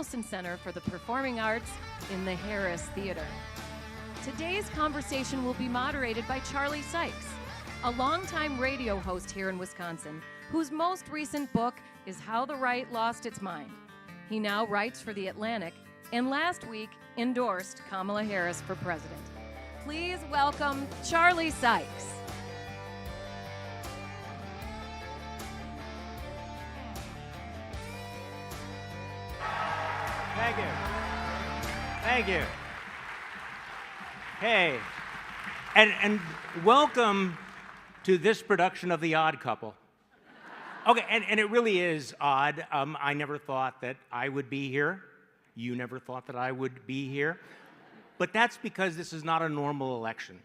Wilson Center for the Performing Arts in the Harris Theater. Today's conversation will be moderated by Charlie Sykes, a longtime radio host here in Wisconsin, whose most recent book is How the Right Lost Its Mind. He now writes for The Atlantic and last week endorsed Kamala Harris for president. Please welcome Charlie Sykes. Thank you. Thank you. Hey, and welcome to this production of The Odd Couple. Okay, and it really is odd. I never thought that I would be here. You never thought that I would be here. But that's because this is not a normal election.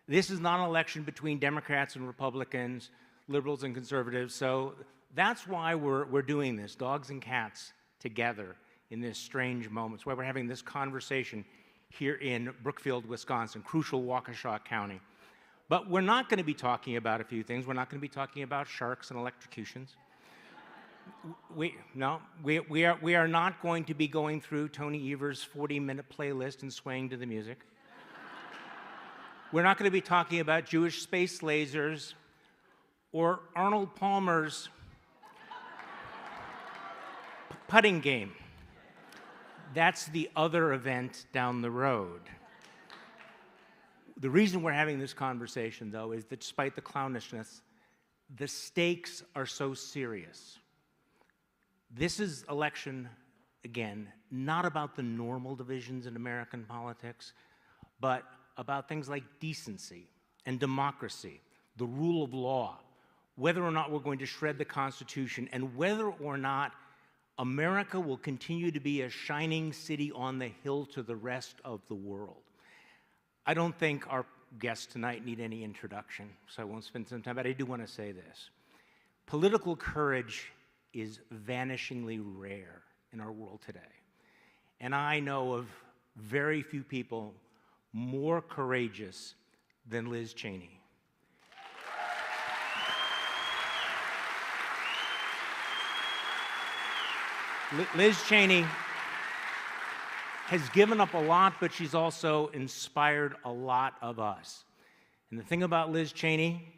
This is not an election between Democrats and Republicans, liberals and conservatives. So that's why we're doing this, dogs and cats together in this strange moment. It's why we're having this conversation here in Brookfield, Wisconsin, crucial Waukesha County. But we're not going to be talking about a few things. We're not going to be talking about sharks and electrocutions. We are not going to be going through Tony Evers' 40-minute playlist and swaying to the music. We're not going to be talking about Jewish space lasers or Arnold Palmer's putting game. That's the other event down the road. The reason we're having this conversation, though, is that despite the clownishness, the stakes are so serious. This is election, again, not about the normal divisions in American politics, but about things like decency and democracy, the rule of law, whether or not we're going to shred the Constitution, and whether or not America will continue to be a shining city on the hill to the rest of the world. I don't think our guests tonight need any introduction, so I won't spend some time, but I do want to say this. Political courage is vanishingly rare in our world today. And I know of very few people more courageous than Liz Cheney. Liz Cheney has given up a lot, but she's also inspired a lot of us. And the thing about Liz Cheney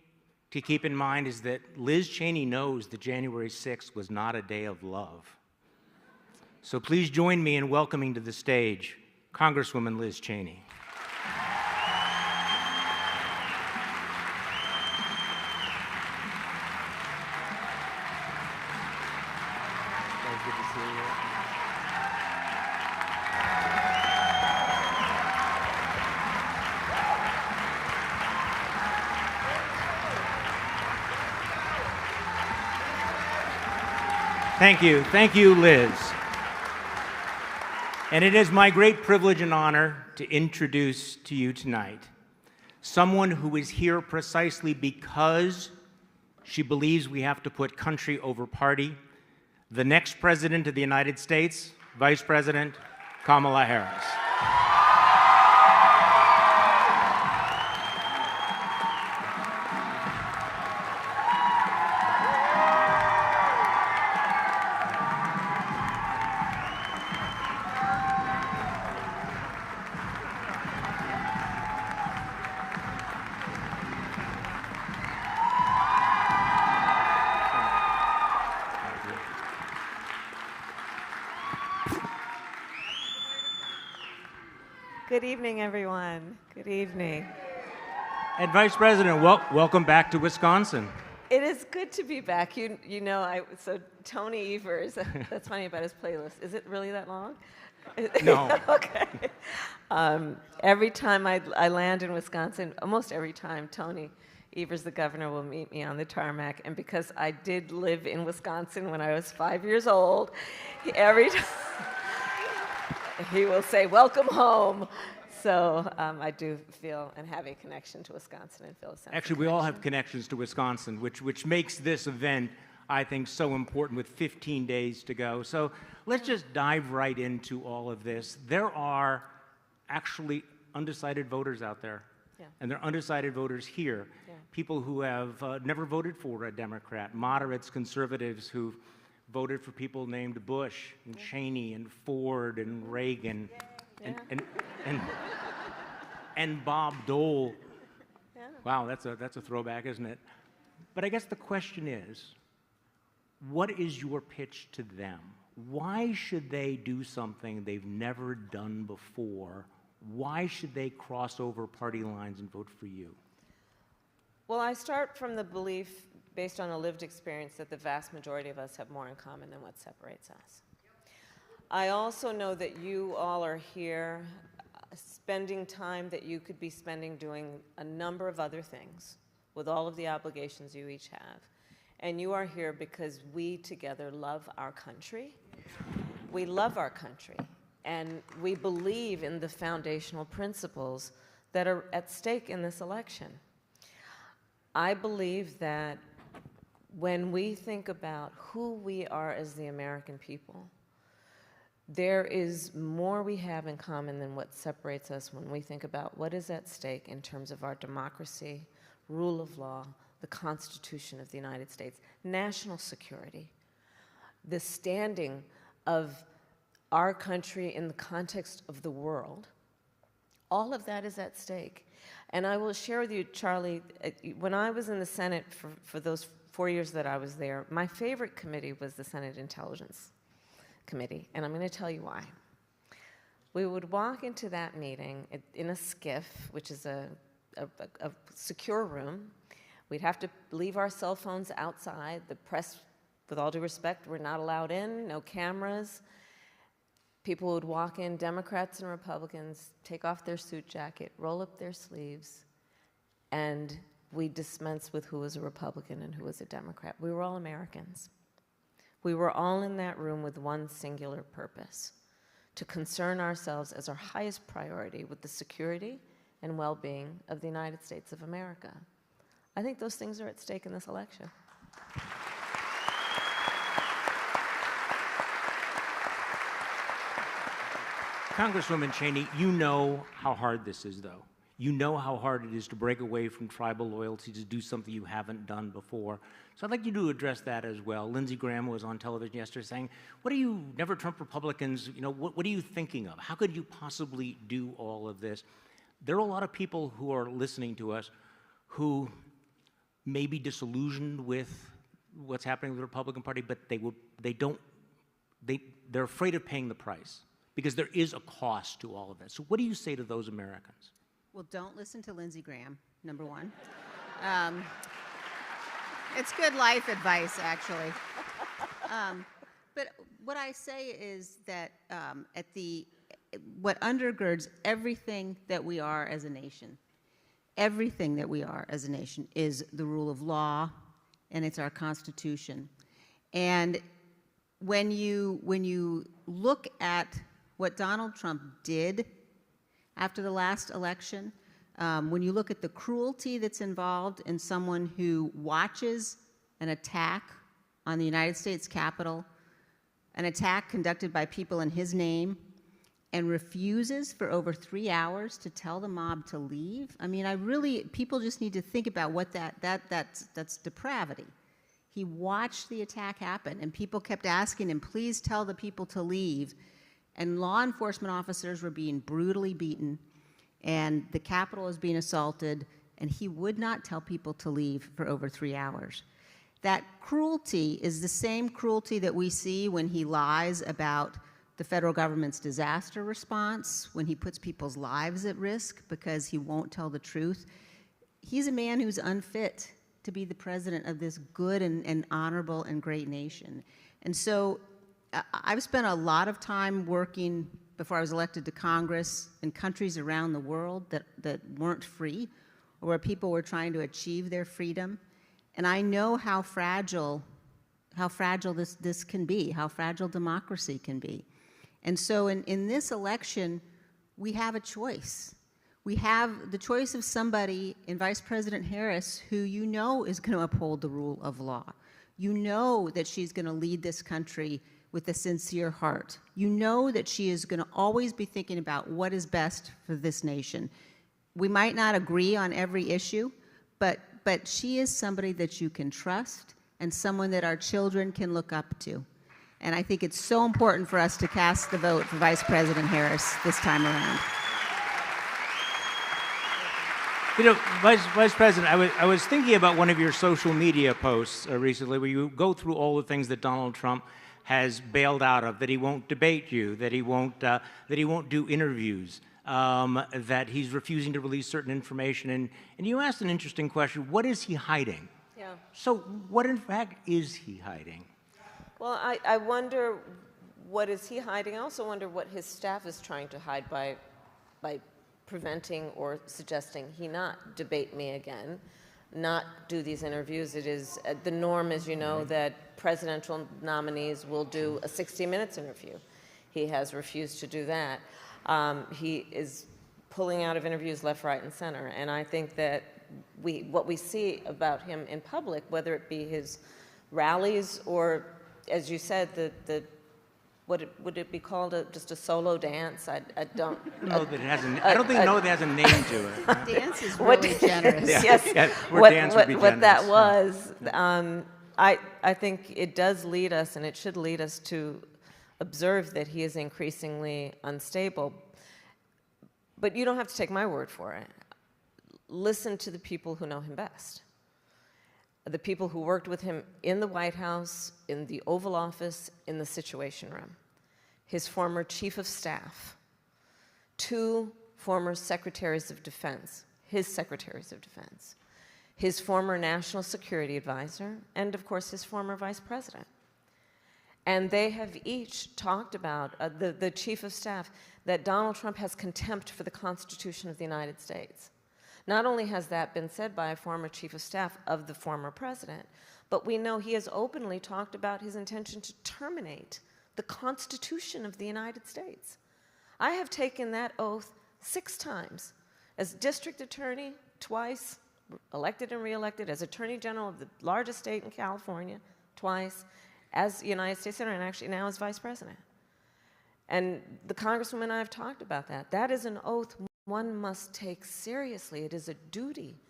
to keep in mind is that Liz Cheney knows that January 6th was not a day of love. So please join me in welcoming to the stage Congresswoman Liz Cheney. Good to see you. Thank you, Liz. And it is my great privilege and honor to introduce to you tonight someone who is here precisely because she believes we have to put country over party, the next President of the United States, Vice President Kamala Harris. Good evening, everyone. Good evening. And Vice President, welcome back to Wisconsin. It is good to be back. You know, so Tony Evers, that's funny about his playlist. Is it really that long? No. Okay. Every time I land in Wisconsin, almost every time, Tony Evers, the governor, will meet me on the tarmac. And because I did live in Wisconsin when I was 5 years old, every time he will say, "Welcome home." So I do feel and have a connection to Wisconsin and feel a sense of Actually, we all have connections to Wisconsin, which makes this event, I think, so important with 15 days to go. So let's just dive right into all of this. There are actually undecided voters out there. Yeah. And there are undecided voters here, people who have never voted for a Democrat, moderates, conservatives who've voted for people named Bush and Cheney and Ford and Reagan and Bob Dole. Yeah. Wow, that's a throwback, isn't it? But I guess the question is, what is your pitch to them? Why should they do something they've never done before? Why should they cross over party lines and vote for you? Well, I start from the belief, based on a lived experience, that the vast majority of us have more in common than what separates us. I also know that you all are here spending time that you could be spending doing a number of other things with all of the obligations you each have. And you are here because we together love our country. We love our country. And we believe in the foundational principles that are at stake in this election. I believe that when we think about who we are as the American people, there is more we have in common than what separates us when we think about what is at stake in terms of our democracy, rule of law, the Constitution of the United States, national security, the standing of our country in the context of the world. All of that is at stake. And I will share with you, Charlie, when I was in the Senate for those 4 years that I was there, my favorite committee was the Senate Intelligence Committee, and I'm going to tell you why. We would walk into that meeting in a skiff, which is a secure room. We'd have to leave our cell phones outside. The press, with all due respect, were not allowed in, no cameras. People would walk in, Democrats and Republicans, take off their suit jacket, roll up their sleeves, and we'd dispense with who was a Republican and who was a Democrat. We were all Americans. We were all in that room with one singular purpose: to concern ourselves as our highest priority with the security and well-being of the United States of America. I think those things are at stake in this election. Congresswoman Cheney, you know how hard this is, though. You know how hard it is to break away from tribal loyalty, to do something you haven't done before. So I'd like you to address that as well. Lindsey Graham was on television yesterday saying, what are you, never Trump Republicans, what are you thinking of? How could you possibly do all of this? There are a lot of people who are listening to us who may be disillusioned with what's happening with the Republican Party, but they're afraid of paying the price because there is a cost to all of that. So what do you say to those Americans? Well, don't listen to Lindsey Graham, number one. It's good life advice, actually. But what I say is that what undergirds everything that we are as a nation, everything that we are as a nation, is the rule of law, and it's our Constitution. And when you look at what Donald Trump did after the last election, when you look at the cruelty that's involved in someone who watches an attack on the United States Capitol, an attack conducted by people in his name, and refuses for over 3 hours to tell the mob to leave, I mean, people just need to think about what that's depravity. He watched the attack happen, and people kept asking him, please tell the people to leave. And law enforcement officers were being brutally beaten, and the Capitol was being assaulted, and he would not tell people to leave for over 3 hours. That cruelty is the same cruelty that we see when he lies about the federal government's disaster response, when he puts people's lives at risk because he won't tell the truth. He's a man who's unfit to be the president of this good and honorable and great nation. And so I've spent a lot of time working before I was elected to Congress in countries around the world that weren't free, or where people were trying to achieve their freedom. And I know how fragile this can be, how fragile democracy can be. And so in this election, we have a choice. We have the choice of somebody in Vice President Harris who you know is going to uphold the rule of law. You know that she's going to lead this country with a sincere heart. You know that she is going to always be thinking about what is best for this nation. We might not agree on every issue, but she is somebody that you can trust and someone that our children can look up to. And I think it's so important for us to cast the vote for Vice President Harris this time around. You know, Vice President, I was thinking about one of your social media posts recently where you go through all the things that Donald Trump has bailed out of, that he won't debate you, that he won't do interviews, that he's refusing to release certain information. And you asked an interesting question, what is he hiding? Yeah. So what in fact is he hiding? Well, I wonder what is he hiding. I also wonder what his staff is trying to hide by preventing or suggesting he not debate me again, not do these interviews. It is the norm, as you know, that presidential nominees will do a 60 Minutes interview. He has refused to do that. He is pulling out of interviews left, right, and center. And I think that what we see about him in public, whether it be his rallies or, as you said, would it be called just a solo dance? I don't know that it has I don't think that has a name to it. Dance is really generous. Yes, what that was. I think it does lead us, and it should lead us to observe that he is increasingly unstable. But you don't have to take my word for it. Listen to the people who know him best. The people who worked with him in the White House, in the Oval Office, in the Situation Room. His former chief of staff, 2 former secretaries of defense, his secretaries of defense, his former national security advisor, and of course his former vice president. And they have each talked about, the chief of staff, that Donald Trump has contempt for the Constitution of the United States. Not only has that been said by a former chief of staff of the former president, but we know he has openly talked about his intention to terminate the Constitution of the United States. I have taken that oath 6 times as district attorney, twice, elected and reelected, as attorney general of the largest state in California, twice, as United States Senator, and actually now as vice president. And the Congresswoman and I have talked about that. That is an oath one must take seriously. It is a duty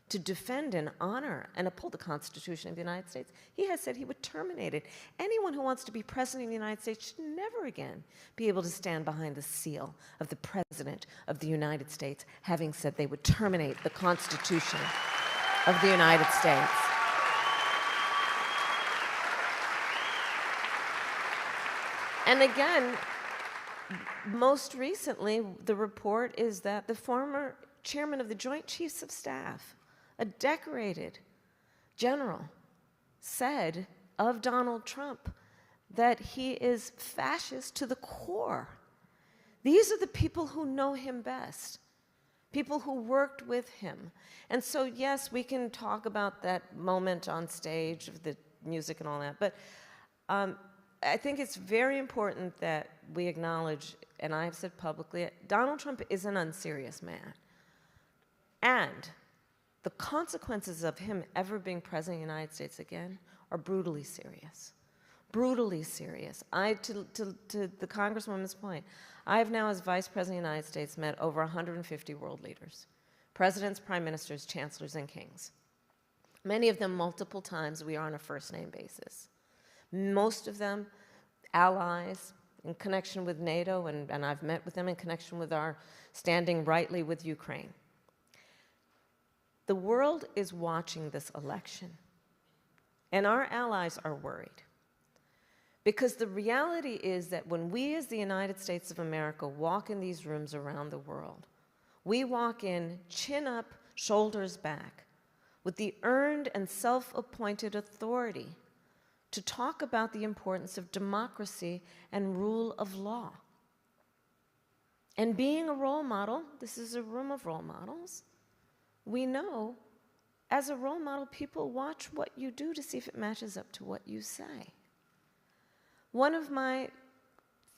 to defend and honor and uphold the Constitution of the United States. He has said he would terminate it. Anyone who wants to be president of the United States should never again be able to stand behind the seal of the President of the United States, having said they would terminate the Constitution of the United States. And again, most recently, the report is that the former chairman of the Joint Chiefs of Staff, a decorated general, said of Donald Trump that he is fascist to the core. These are the people who know him best, people who worked with him. And so, yes, we can talk about that moment on stage of the music and all that, but I think it's very important that we acknowledge, and I've said publicly, Donald Trump is an unserious man. And the consequences of him ever being president of the United States again are brutally serious. Brutally serious. To the Congresswoman's point, I have now, as Vice President of the United States, met over 150 world leaders, presidents, prime ministers, chancellors, and kings. Many of them multiple times. We are on a first-name basis. Most of them allies in connection with NATO, and I've met with them in connection with our standing rightly with Ukraine. The world is watching this election, and our allies are worried. Because the reality is that when we as the United States of America walk in these rooms around the world, we walk in chin up, shoulders back, with the earned and self-appointed authority to talk about the importance of democracy and rule of law. And being a role model, this is a room of role models, we know as a role model, people watch what you do to see if it matches up to what you say. One of my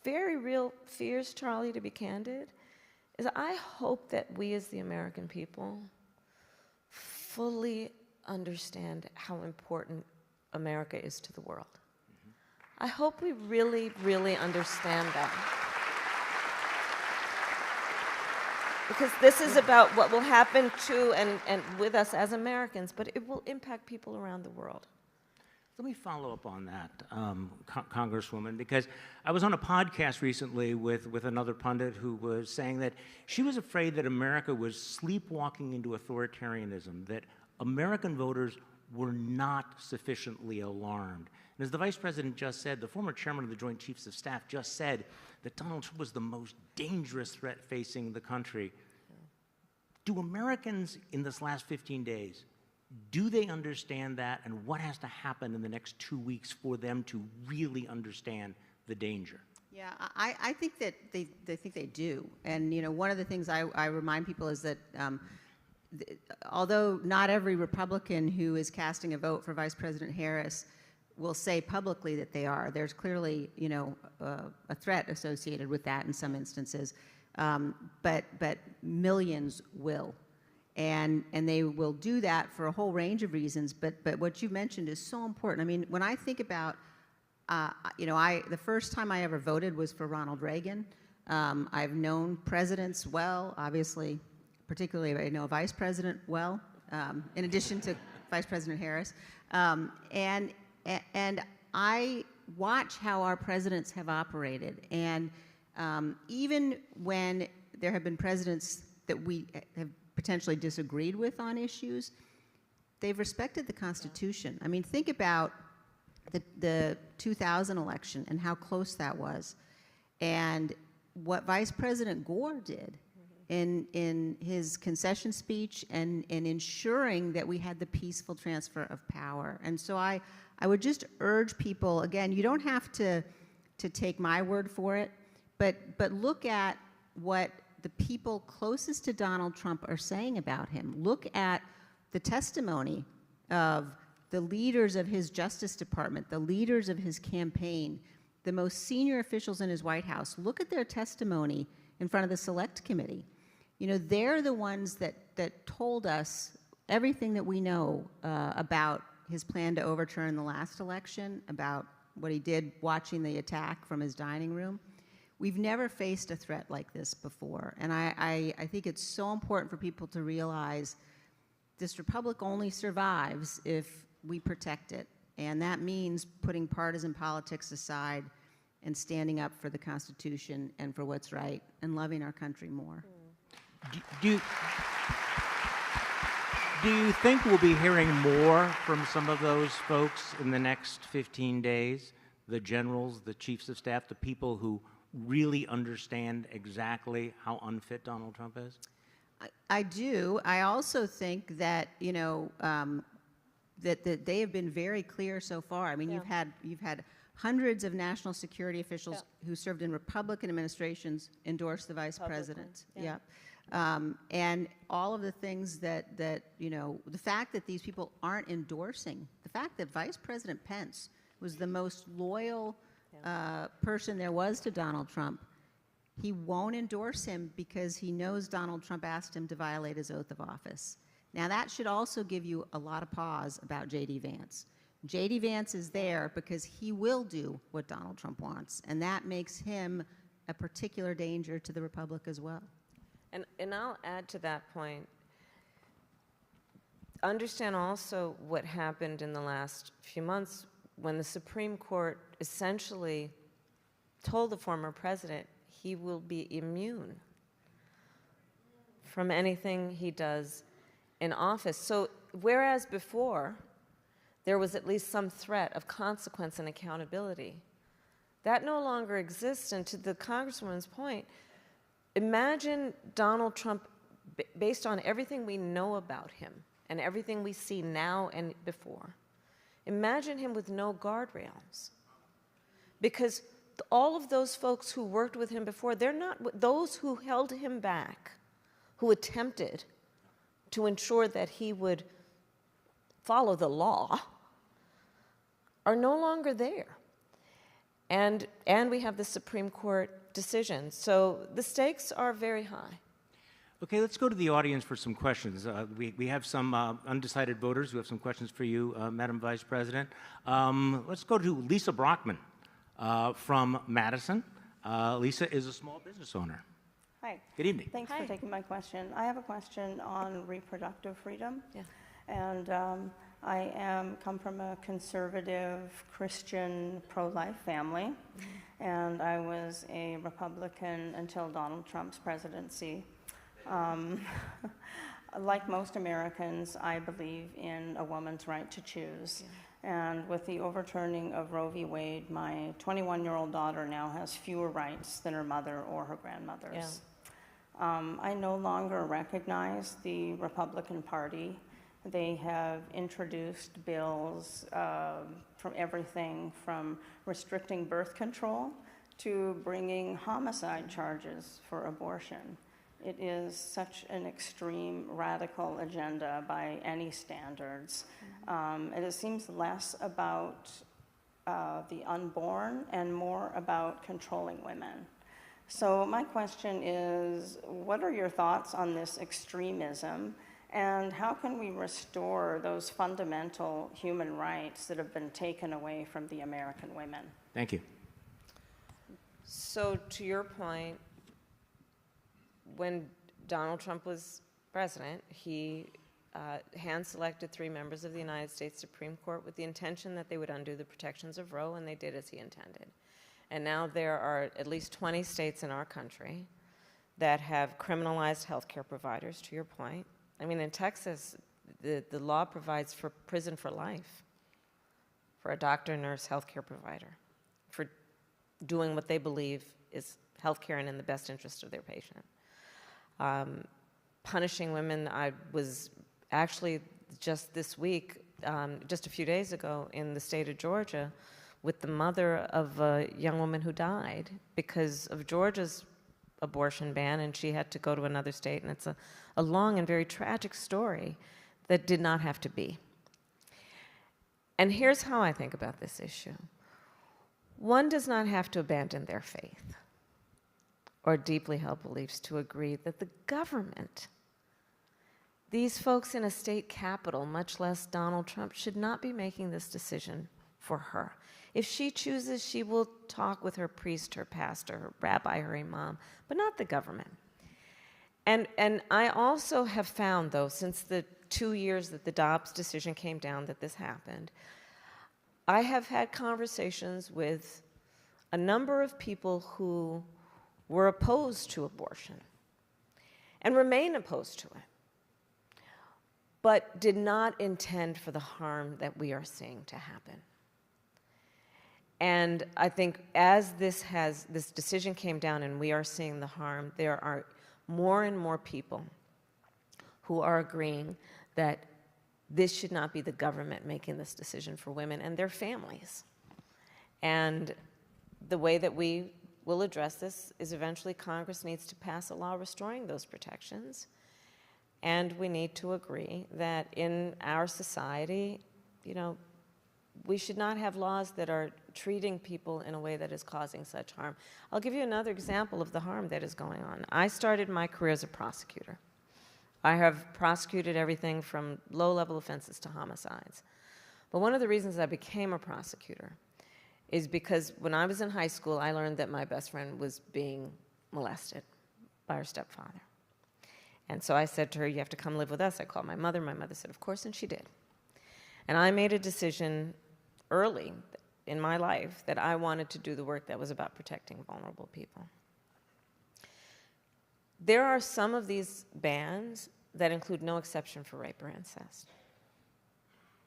very real fears, Charlie, to be candid, is I hope that we as the American people fully understand how important America is to the world. I hope we really, really understand that. Because this is about what will happen to and with us as Americans, but it will impact people around the world. Let me follow up on that, Congresswoman, because I was on a podcast recently with another pundit who was saying that she was afraid that America was sleepwalking into authoritarianism, that American voters were not sufficiently alarmed. And as the Vice President just said, the former chairman of the Joint Chiefs of Staff just said that Donald Trump was the most dangerous threat facing the country. Do Americans in this last 15 days, do they understand that, and what has to happen in the next 2 weeks for them to really understand the danger? Yeah, I think that they think they do. And, one of the things I remind people is that although not every Republican who is casting a vote for Vice President Harris will say publicly that they are, there's clearly, a threat associated with that in some instances. But millions will. And they will do that for a whole range of reasons. But what you mentioned is so important. I mean, when I think about, the first time I ever voted was for Ronald Reagan. I've known presidents well, obviously, particularly I know a vice president well, in addition to Vice President Harris. And I watch how our presidents have operated. And even when there have been presidents that we have potentially disagreed with on issues, they've respected the Constitution. I mean, think about the 2000 election and how close that was, and what Vice President Gore did in his concession speech and in ensuring that we had the peaceful transfer of power. And so I would just urge people, again, you don't have to take my word for it, but look at what the people closest to Donald Trump are saying about him. Look at the testimony of the leaders of his Justice Department, the leaders of his campaign, the most senior officials in his White House. Look at their testimony in front of the Select Committee. They're the ones that told us everything that we know about his plan to overturn the last election, about what he did watching the attack from his dining room. We've never faced a threat like this before, and I think it's so important for people to realize this republic only survives if we protect it, and that means putting partisan politics aside and standing up for the Constitution and for what's right and loving our country more. Do you think we'll be hearing more from some of those folks in the next 15 days? The generals, the chiefs of staff, the people who really understand exactly how unfit Donald Trump is? I do. I also think that that they have been very clear so far. I mean, you've had hundreds of national security officials who served in Republican administrations endorse the vice president. Yep. And all of the things that the fact that these people aren't endorsing, the fact that Vice President Pence was the most loyal person there was to Donald Trump, he won't endorse him because he knows Donald Trump asked him to violate his oath of office. Now, that should also give you a lot of pause about J.D. Vance. J.D. Vance is there because he will do what Donald Trump wants, and that makes him a particular danger to the Republic as well. And I'll add to that point. Understand also what happened in the last few months when the Supreme Court essentially told the former president he will be immune from anything he does in office. So whereas before there was at least some threat of consequence and accountability, that no longer exists. And to the Congresswoman's point, imagine Donald Trump, based on everything we know about him and everything we see now and before, imagine him with no guardrails. Because all of those folks who worked with him before, they're not those who held him back, who attempted to ensure that he would follow the law, are no longer there. And we have the Supreme Court decision. So the stakes are very high. Okay, let's go to the audience for some questions. We have some undecided voters who have some questions for you, Madam Vice President. Let's go to Lisa Brockman from Madison. Lisa is a small business owner. Hi. Good evening. Thanks for taking my question. I have a question on reproductive freedom. Yeah. And I come from a conservative Christian pro-life family, and I was a Republican until Donald Trump's presidency. Like most Americans, I believe in a woman's right to choose. And with the overturning of Roe v. Wade, my 21-year-old daughter now has fewer rights than her mother or her grandmother's. I no longer recognize the Republican Party. They have introduced bills from everything from restricting birth control to bringing homicide charges for abortion. It is such an extreme, radical agenda by any standards. And it seems less about the unborn and more about controlling women. So my question is, what are your thoughts on this extremism, and how can we restore those fundamental human rights that have been taken away from the American women? Thank you. So to your point, when Donald Trump was president, he hand-selected 3 members of the United States Supreme Court with the intention that they would undo the protections of Roe, and they did as he intended. And now there are at least 20 states in our country that have criminalized healthcare providers, to your point. I mean, in Texas, the law provides for prison for life for a doctor, nurse, healthcare provider for doing what they believe is healthcare and in the best interest of their patient. Punishing women, I was actually just this week, just a few days ago, in the state of Georgia with the mother of a young woman who died because of Georgia's abortion ban, and she had to go to another state, and it's a long and very tragic story that did not have to be. And here's how I think about this issue. One does not have to abandon their faith or deeply held beliefs to agree that the government, these folks in a state capital, much less Donald Trump, should not be making this decision for her. If she chooses, she will talk with her priest, her pastor, her rabbi, her imam, but not the government. And I also have found, though, since the 2 years that the Dobbs decision came down that this happened, I have had conversations with a number of people who were opposed to abortion and remain opposed to it, but did not intend for the harm that we are seeing to happen. And I think as this decision came down and we are seeing the harm, there are more and more people who are agreeing that this should not be the government making this decision for women and their families. And the way that we will address this is eventually Congress needs to pass a law restoring those protections. And we need to agree that in our society, we should not have laws that are treating people in a way that is causing such harm. I'll give you another example of the harm that is going on. I started my career as a prosecutor. I have prosecuted everything from low-level offenses to homicides. But one of the reasons I became a prosecutor is because when I was in high school, I learned that my best friend was being molested by her stepfather. And so I said to her, you have to come live with us. I called my mother. My mother said, of course, and she did. And I made a decision early in my life that I wanted to do the work that was about protecting vulnerable people. There are some of these bans that include no exception for rape or incest.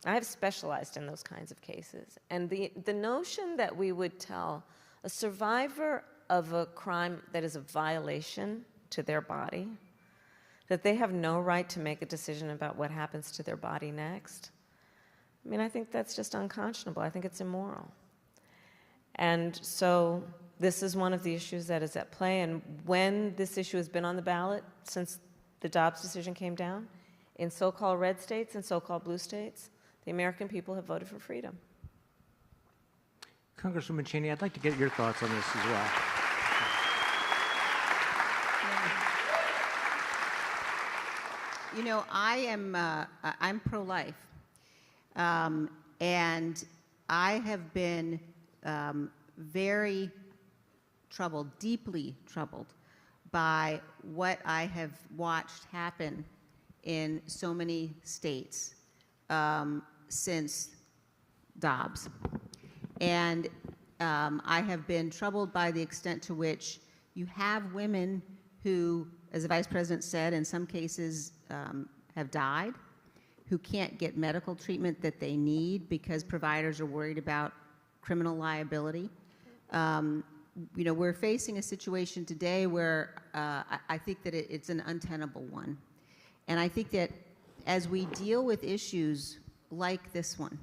I have specialized in those kinds of cases. And the notion that we would tell a survivor of a crime that is a violation to their body, that they have no right to make a decision about what happens to their body next, I think that's just unconscionable. I think it's immoral. And so this is one of the issues that is at play. And when this issue has been on the ballot since the Dobbs decision came down, in so-called red states and so-called blue states, the American people have voted for freedom. Congresswoman Cheney, I'd like to get your thoughts on this as well. I'm pro-life. And I have been very troubled, deeply troubled, by what I have watched happen in so many states. since Dobbs. And I have been troubled by the extent to which you have women who, as the Vice President said, in some cases have died, who can't get medical treatment that they need because providers are worried about criminal liability. We're facing a situation today where I think that it's an untenable one. And I think that as we deal with issues like this one,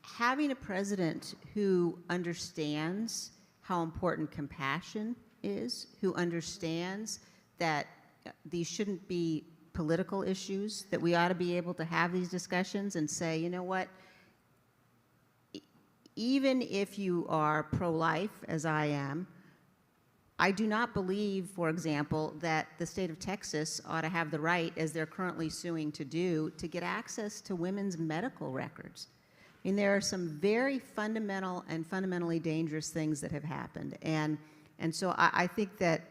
having a president who understands how important compassion is, who understands that these shouldn't be political issues, that we ought to be able to have these discussions and say, you know what, even if you are pro-life, as I am, I do not believe, for example, that the state of Texas ought to have the right, as they're currently suing to do, to get access to women's medical records. I mean, there are some very fundamental and fundamentally dangerous things that have happened. And so I think that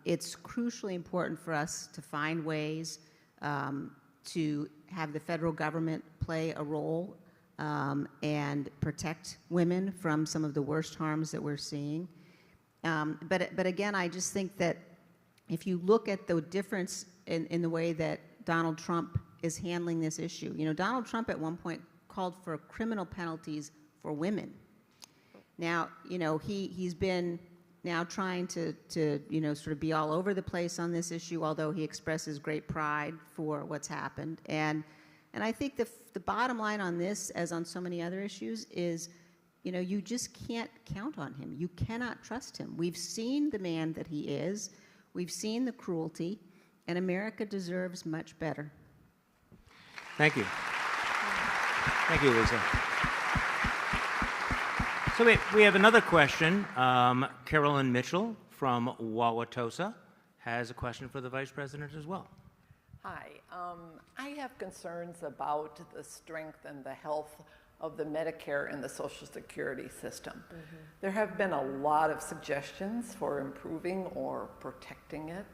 it's crucially important for us to find ways to have the federal government play a role and protect women from some of the worst harms that we're seeing. But again, I just think that if you look at the difference in the way that Donald Trump is handling this issue, Donald Trump at one point called for criminal penalties for women. Now, he's been now trying to sort of be all over the place on this issue, although he expresses great pride for what's happened. And I think the bottom line on this, as on so many other issues, is you just can't count on him. You cannot trust him. We've seen the man that he is. We've seen the cruelty, and America deserves much better. Thank you. Thank you, Lisa. So we have another question. Carolyn Mitchell from Wauwatosa has a question for the Vice President as well. Hi. I have concerns about the strength and the health of the Medicare and the Social Security system. Mm-hmm. There have been a lot of suggestions for improving or protecting it.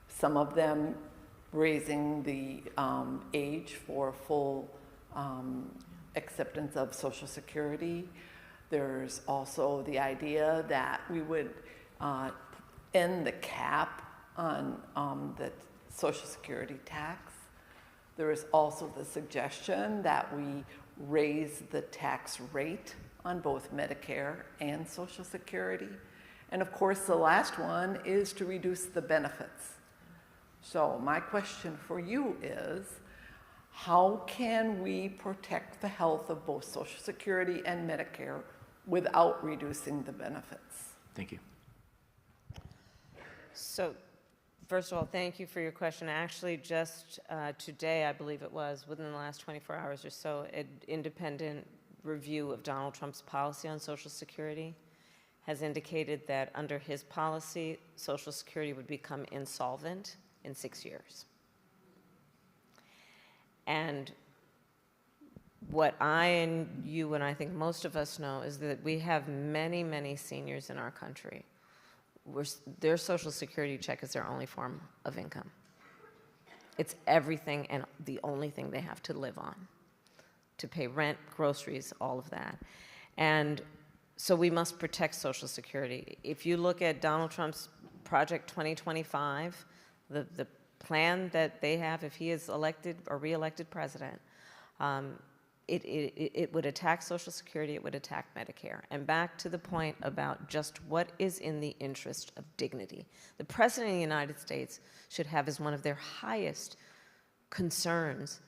Some of them raising the age for full acceptance of Social Security. There's also the idea that we would end the cap on the Social Security tax. There is also the suggestion that we raise the tax rate on both Medicare and Social Security. And of course, the last one is to reduce the benefits. So my question for you is, how can we protect the health of both Social Security and Medicare without reducing the benefits? Thank you. So, first of all, thank you for your question. Actually, just today, I believe it was, within the last 24 hours or so, an independent review of Donald Trump's policy on Social Security has indicated that under his policy, Social Security would become insolvent in 6 years. And what I and you and I think most of us know is that we have many, many seniors in our country where their Social Security check is their only form of income. It's everything and the only thing they have to live on, to pay rent, groceries, all of that. And so we must protect Social Security. If you look at Donald Trump's Project 2025, the plan that they have if he is elected or re-elected president, it would attack Social Security, it would attack Medicare. And back to the point about just what is in the interest of dignity. The President of the United States should have as one of their highest concerns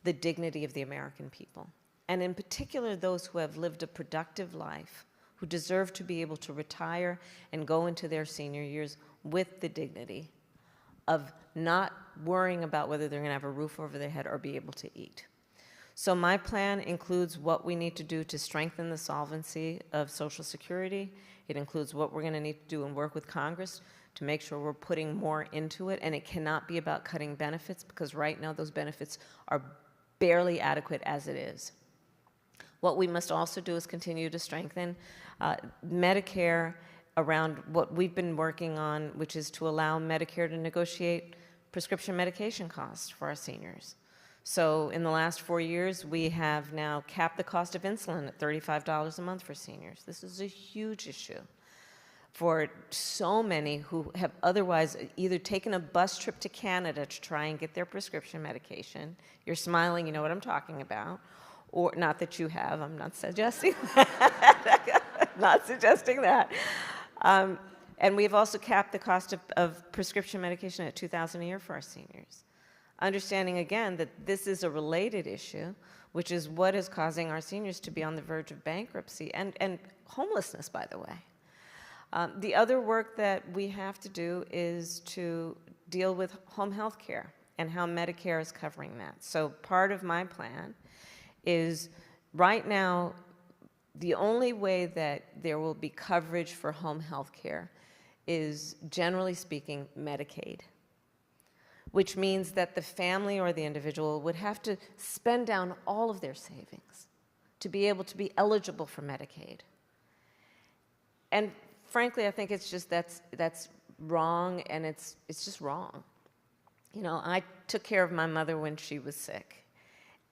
the dignity of the American people. And in particular, those who have lived a productive life, who deserve to be able to retire and go into their senior years with the dignity of not worrying about whether they're going to have a roof over their head or be able to eat. So my plan includes what we need to do to strengthen the solvency of Social Security. It includes what we're going to need to do and work with Congress to make sure we're putting more into it. And it cannot be about cutting benefits, because right now those benefits are barely adequate as it is. What we must also do is continue to strengthen Medicare around what we've been working on, which is to allow Medicare to negotiate prescription medication costs for our seniors. So in the last 4 years, we have now capped the cost of insulin at $35 a month for seniors. This is a huge issue for so many who have otherwise either taken a bus trip to Canada to try and get their prescription medication. You're smiling, you know what I'm talking about. Or, not that you have, I'm not suggesting that. Not suggesting that. And we've also capped the cost of prescription medication at $2,000 a year for our seniors. Understanding again that this is a related issue, which is what is causing our seniors to be on the verge of bankruptcy and homelessness, by the way. The other work that we have to do is to deal with home health care and how Medicare is covering that. So part of my plan is right now, the only way that there will be coverage for home health care is, generally speaking, Medicaid, which means that the family or the individual would have to spend down all of their savings to be able to be eligible for Medicaid. And frankly, I think it's just that's wrong, and it's just wrong. You know, I took care of my mother when she was sick.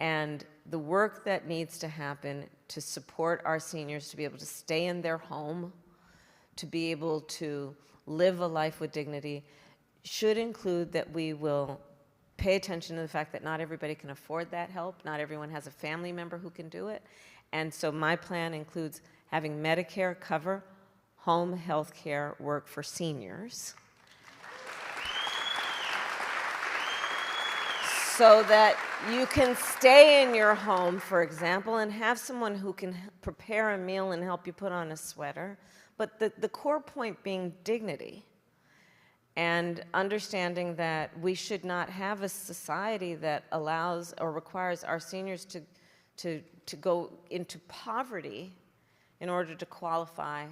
And the work that needs to happen to support our seniors to be able to stay in their home, to be able to live a life with dignity, should include that we will pay attention to the fact that not everybody can afford that help. Not everyone has a family member who can do it. And so my plan includes having Medicare cover home health care work for seniors, so that you can stay in your home, for example, and have someone who can prepare a meal and help you put on a sweater. But the core point being dignity, and understanding that we should not have a society that allows or requires our seniors to go into poverty in order to qualify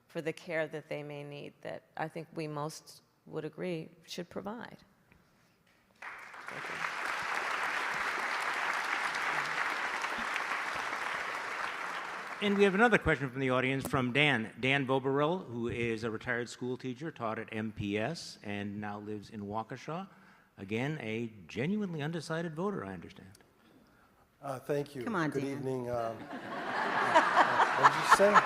for the care that they may need, that I think we most would agree should provide. Thank you. And we have another question from the audience from Dan. Dan Boberell, who is a retired school teacher, taught at MPS, and now lives in Waukesha. Again, a genuinely undecided voter, I understand. Thank you. Come on, Good Dan. evening. What did you say?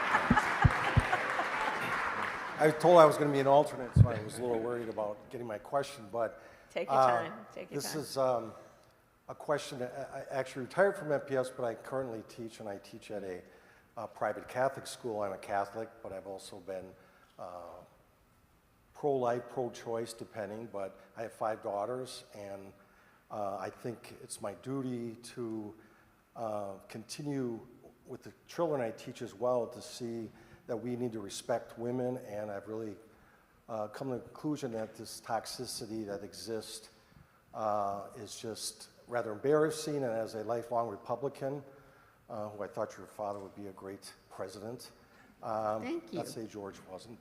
I was told I was going to be an alternate, so I was a little worried about getting my question. But Take your time. Take your this time. is a question. I actually retired from MPS, but I currently teach, and I teach at a private Catholic school. I'm a Catholic, but I've also been pro-life, pro-choice, depending. But I have 5 daughters, and I think it's my duty to continue with the children I teach as well, to see that we need to respect women. And I've really come to the conclusion that this toxicity that exists is just rather embarrassing. And as a lifelong Republican, who I thought your father would be a great president. Thank you. Not to say George wasn't,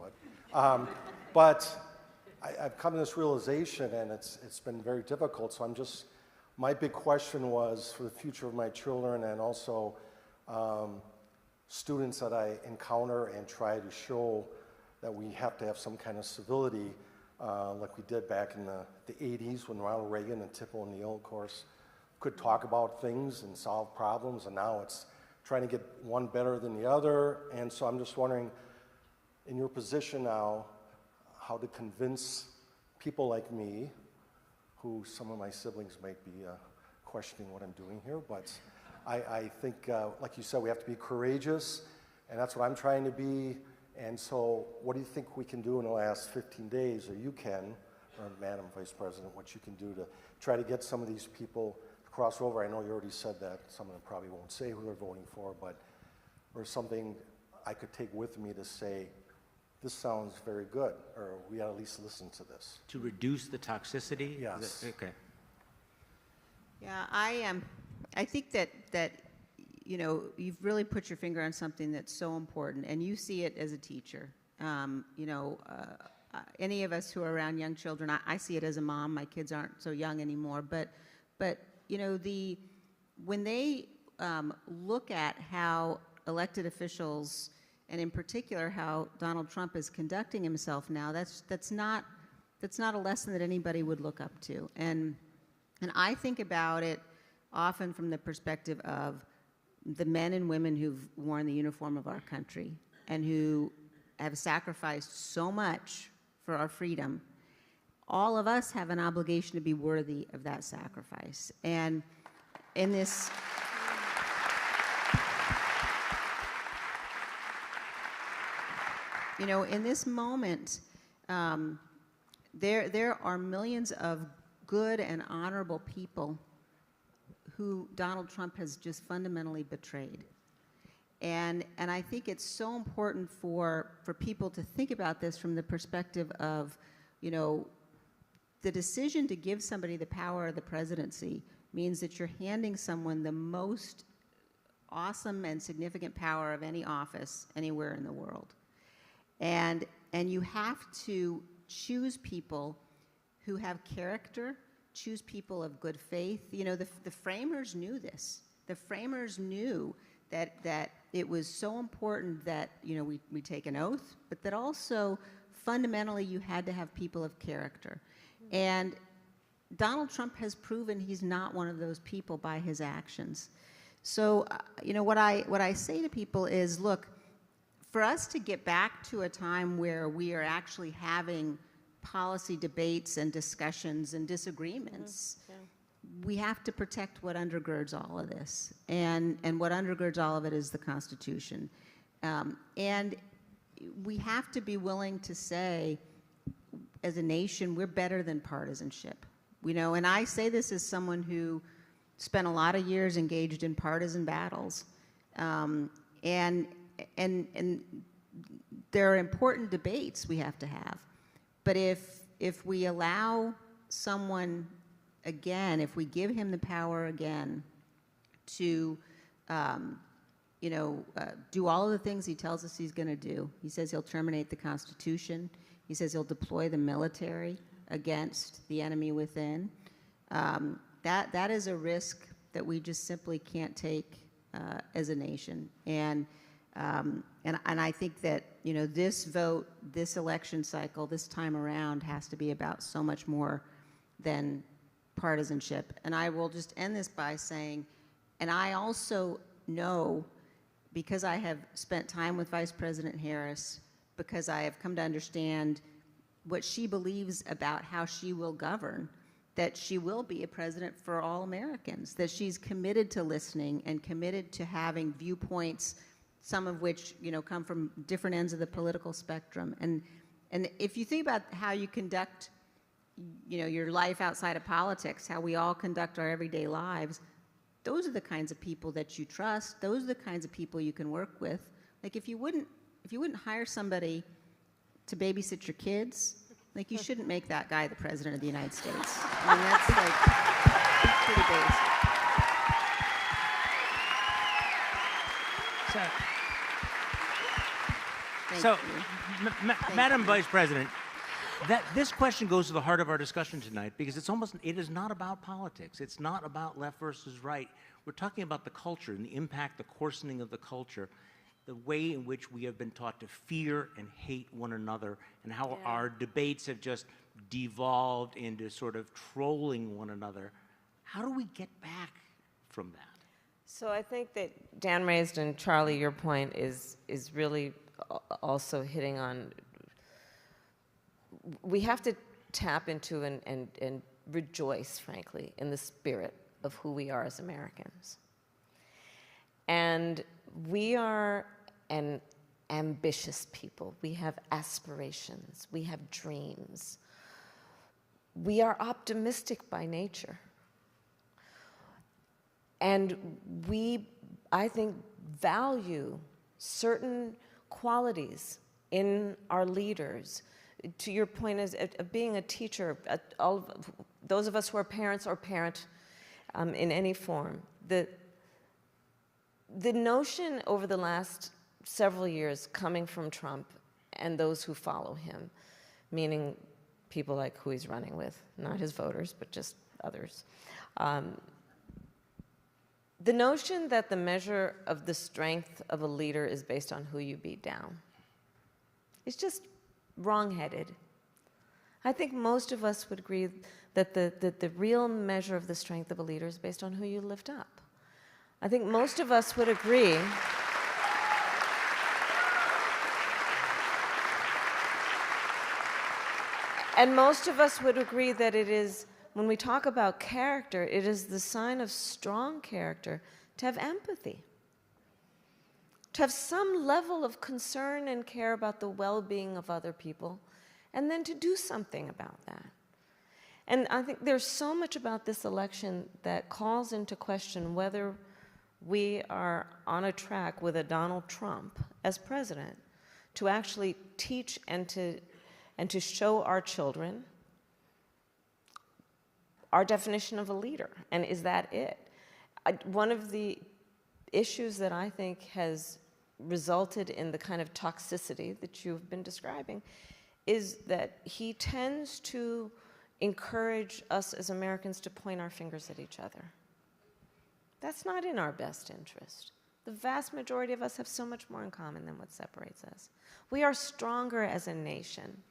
but I've come to this realization, and it's been very difficult. So my big question was for the future of my children, and also students that I encounter, and try to show that we have to have some kind of civility, like we did back in the 80s when Ronald Reagan and Tip O'Neill, of course, could talk about things and solve problems, and now it's trying to get one better than the other. And so I'm just wondering, in your position now, how to convince people like me, who some of my siblings might be questioning what I'm doing here, but I think, like you said, we have to be courageous, and that's what I'm trying to be. And so what do you think we can do in the last 15 days, or you can, or Madam Vice President, what you can do to try to get some of these people cross over? I know you already said that. Some of them probably won't say who they're voting for, but or something I could take with me to say, this sounds very good, or we ought to at least listen to this. To reduce the toxicity? Yes. Okay. Yeah, I think that you know, you've really put your finger on something that's so important, and you see it as a teacher. You know, any of us who are around young children, I see it as a mom. My kids aren't so young anymore, but you know, when they look at how elected officials, and in particular how Donald Trump is conducting himself now, that's not a lesson that anybody would look up to. And I think about it often from the perspective of the men and women who've worn the uniform of our country and who have sacrificed so much for our freedom. All of us have an obligation to be worthy of that sacrifice. And in this, in this moment, there are millions of good and honorable people who Donald Trump has just fundamentally betrayed. And I think it's so important for people to think about this from the perspective of, the decision to give somebody the power of the presidency means that you're handing someone the most awesome and significant power of any office anywhere in the world. And you have to choose people who have character, choose people of good faith. The framers knew this. The framers knew that it was so important that, we take an oath, but that also fundamentally you had to have people of character. And Donald Trump has proven he's not one of those people by his actions. So, what I say to people is, look, for us to get back to a time where we are actually having policy debates and discussions and disagreements, we have to protect what undergirds all of this. And what undergirds all of it is the Constitution. And we have to be willing to say, as a nation, we're better than partisanship. And I say this as someone who spent a lot of years engaged in partisan battles. And there are important debates we have to have. But if we allow someone, again, if we give him the power again to, do all of the things he tells us he's going to do. He says he'll terminate the Constitution. He says he'll deploy the military against the enemy within. That is a risk that we just simply can't take as a nation. And I think that this vote, this election cycle, this time around has to be about so much more than partisanship. And I will just end this by saying, and I also know, because I have spent time with Vice President Harris, because I have come to understand what she believes about how she will govern, that she will be a president for all Americans, that she's committed to listening and committed to having viewpoints, some of which come from different ends of the political spectrum. And if you think about how you conduct your life outside of politics, how we all conduct our everyday lives, those are the kinds of people that you trust. Those are the kinds of people you can work with. Like if you wouldn't hire somebody to babysit your kids, like you shouldn't make that guy the president of the United States. I mean, that's So, pretty basic. Madam Vice President, this question goes to the heart of our discussion tonight because it is not about politics. It's not about left versus right. We're talking about the culture and the impact, the coarsening of the culture, the way in which we have been taught to fear and hate one another, and how our debates have just devolved into sort of trolling one another. How do we get back from that? So I think that Dan raised, and Charlie, your point is really also hitting on, we have to tap into and rejoice, frankly, in the spirit of who we are as Americans. And we are an ambitious people. We have aspirations. We have dreams. We are optimistic by nature. And we, I think, value certain qualities in our leaders. To your point of being a teacher, those of us who are parents or parent in any form, the notion over the last several years coming from Trump and those who follow him, meaning people like who he's running with, not his voters, but just others, the notion that the measure of the strength of a leader is based on who you beat down is just wrong-headed. I think most of us would agree that the real measure of the strength of a leader is based on who you lift up. I think most of us would agree. And most of us would agree that it is, when we talk about character, it is the sign of strong character to have empathy, to have some level of concern and care about the well-being of other people, and then to do something about that. And I think there's so much about this election that calls into question whether we are on a track with a Donald Trump as president to actually teach and to show our children our definition of a leader. And is that it? One of the issues that I think has resulted in the kind of toxicity that you've been describing is that he tends to encourage us as Americans to point our fingers at each other. That's not in our best interest. The vast majority of us have so much more in common than what separates us. We are stronger as a nation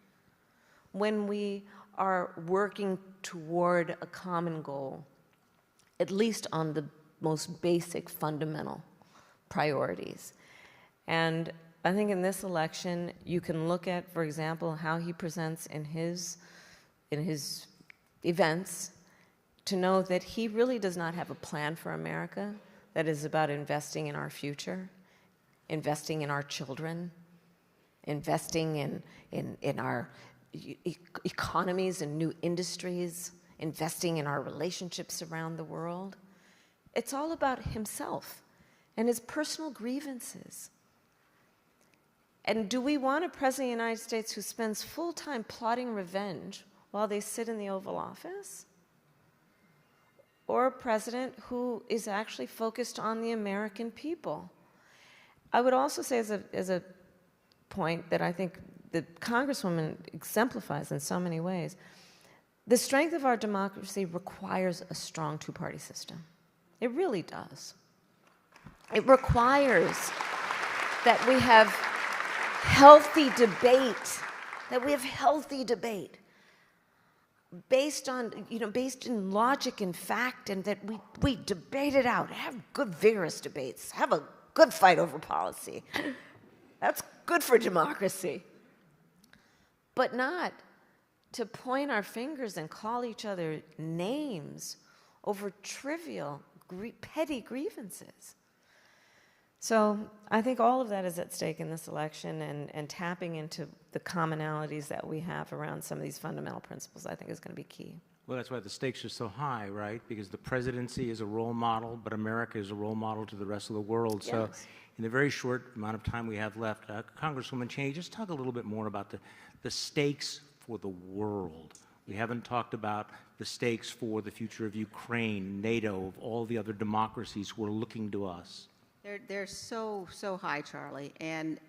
when we are working toward a common goal, at least on the most basic fundamental priorities. And I think in this election, you can look at, for example, how he presents in his events to know that he really does not have a plan for America that is about investing in our future, investing in our children, investing in our economies and new industries, investing in our relationships around the world. It's all about himself and his personal grievances. And do we want a president of the United States who spends full time plotting revenge while they sit in the Oval Office? Or a president who is actually focused on the American people? I would also say as a point that I think the Congresswoman exemplifies in so many ways, the strength of our democracy requires a strong two-party system. It really does. It requires that we have healthy debate, based in logic and fact, and that we debate it out, have good, vigorous debates, have a good fight over policy. That's good for democracy. But not to point our fingers and call each other names over trivial, petty grievances. So I think all of that is at stake in this election, and tapping into the commonalities that we have around some of these fundamental principles, I think, is going to be key. Well, that's why the stakes are so high, right? Because the presidency is a role model, but America is a role model to the rest of the world. Yes. So in the very short amount of time we have left, Congresswoman Cheney, just talk a little bit more about the stakes for the world. We haven't talked about the stakes for the future of Ukraine, NATO, of all the other democracies who are looking to us. They're so high, Charlie. And,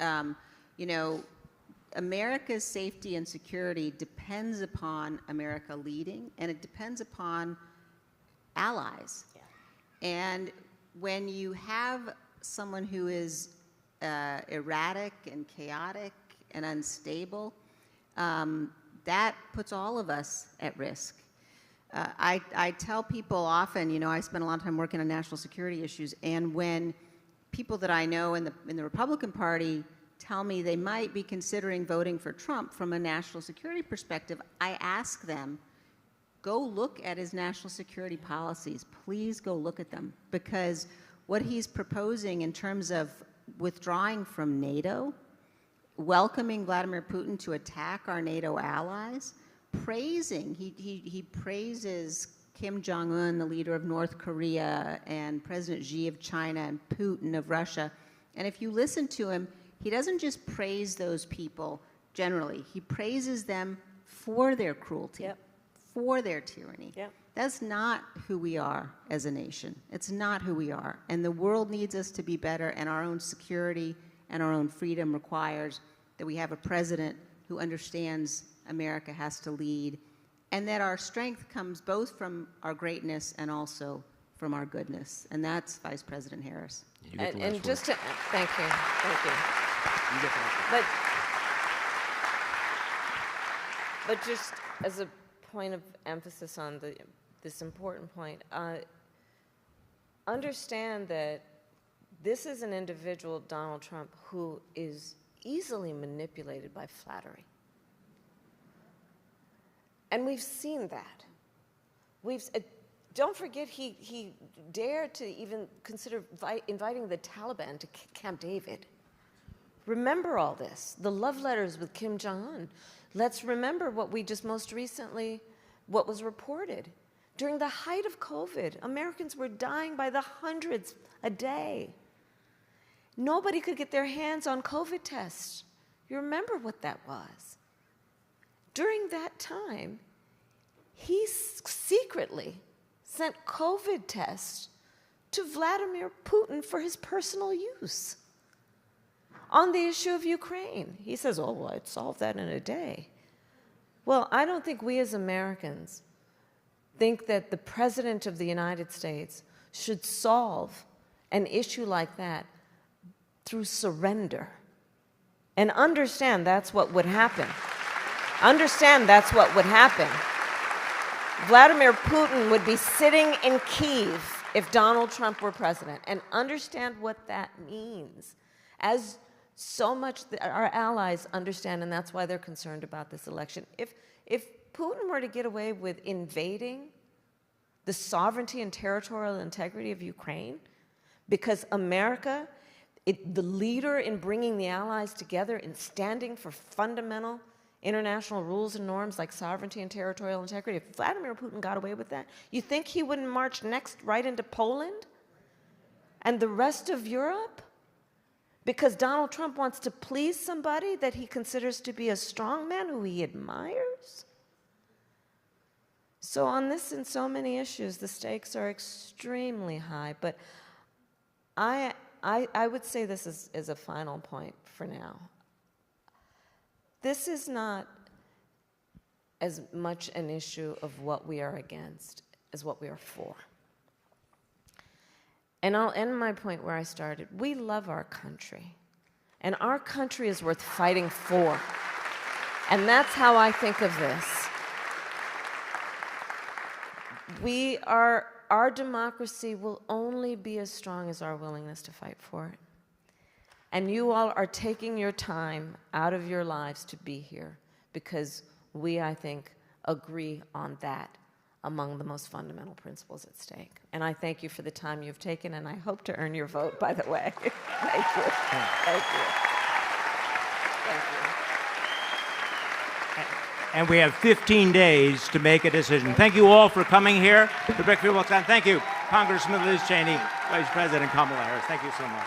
America's safety and security depends upon America leading, and it depends upon allies. Yeah. And when you have someone who is erratic and chaotic and unstable, that puts all of us at risk. I tell people often, I spend a lot of time working on national security issues, and when people that I know in the Republican Party tell me they might be considering voting for Trump from a national security perspective, I ask them, go look at his national security policies. Please go look at them, because what he's proposing in terms of withdrawing from NATO, welcoming Vladimir Putin to attack our NATO allies, he praises Kim Jong-un, the leader of North Korea, and President Xi of China, and Putin of Russia. And if you listen to him, he doesn't just praise those people generally. He praises them for their cruelty, yep, for their tyranny. Yep. That's not who we are as a nation. It's not who we are. And the world needs us to be better, and our own security and our own freedom requires that we have a president who understands America has to lead, and that our strength comes both from our greatness and also from our goodness. And that's Vice President Harris. And just to, thank you. You get the last word. But just as a point of emphasis on this important point, understand that this is an individual, Donald Trump, who is easily manipulated by flattery. And we've seen that. Don't forget, he dared to even consider inviting the Taliban to Camp David. Remember all this, the love letters with Kim Jong-un. Let's remember what we just most recently, what was reported. During the height of COVID, Americans were dying by the hundreds a day. Nobody could get their hands on COVID tests. You remember what that was. During that time, he secretly sent COVID tests to Vladimir Putin for his personal use. On the issue of Ukraine, he says, oh, well, I'd solve that in a day. Well, I don't think we as Americans think that the President of the United States should solve an issue like that through surrender. And understand that's what would happen. Understand that's what would happen. Vladimir Putin would be sitting in Kyiv if Donald Trump were president. And understand what that means. As so much our allies understand, and that's why they're concerned about this election. If Putin were to get away with invading the sovereignty and territorial integrity of Ukraine, because America, the leader in bringing the allies together and standing for fundamental international rules and norms like sovereignty and territorial integrity, if Vladimir Putin got away with that, you think he wouldn't march next right into Poland and the rest of Europe? Because Donald Trump wants to please somebody that he considers to be a strong man who he admires? So on this and so many issues, the stakes are extremely high. But I would say this is a final point for now. This is not as much an issue of what we are against as what we are for. And I'll end my point where I started. We love our country. And our country is worth fighting for. And that's how I think of this. Our democracy will only be as strong as our willingness to fight for it. And you all are taking your time out of your lives to be here because we, I think, agree on that among the most fundamental principles at stake. And I thank you for the time you've taken, and I hope to earn your vote, by the way. Thank you. Thank you. Thank you. And we have 15 days to make a decision. Thank you all for coming here to Brickfield Wilkes. Thank you, Congressman Liz Cheney, Vice President Kamala Harris. Thank you so much.